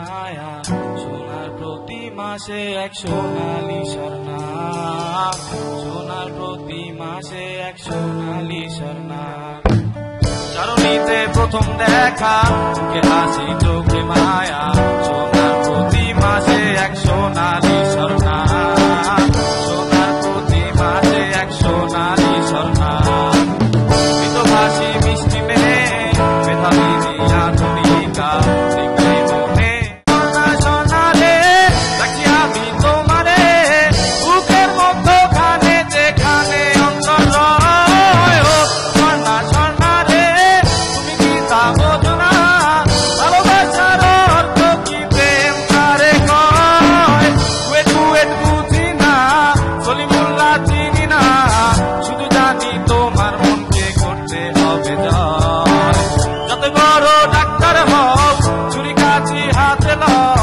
মায়া, সোনার প্রতিমা সে এক সোনালি স্বর্ণা, সোনার প্রতিমা সে এক সোনালি স্বর্ণা। চারণীতে প্রথম দেখা, মুখে হাসি চোখে মায়া, সোনার প্রতিমা সে এক সোনালি স্বর্ণা, সোনার প্রতিমা সে এক সোনালি স্বর্ণা। মৃতভাষী মিষ্টি মেয়ে, মেধাবী আধুনিকা, দেখলেই মনে সোনা সোনা রে, রাখি আমি তোমারে বুকের মধ্যখানে, যেখানে অন্তর রয়। ও সোনা সোনা রে, তুমি কি তা বোঝো না, ভালোবাসার অর্থ কি প্রেম তারে কয়। কুয়েত কুয়েত বুঝি না, সলিমুল্লাহ চিনি না, শুধু জানি তোমার মনকে করতে হবে জয়। যত বড় ডাক্তার হও, ছুরি কাছি হাতে লও,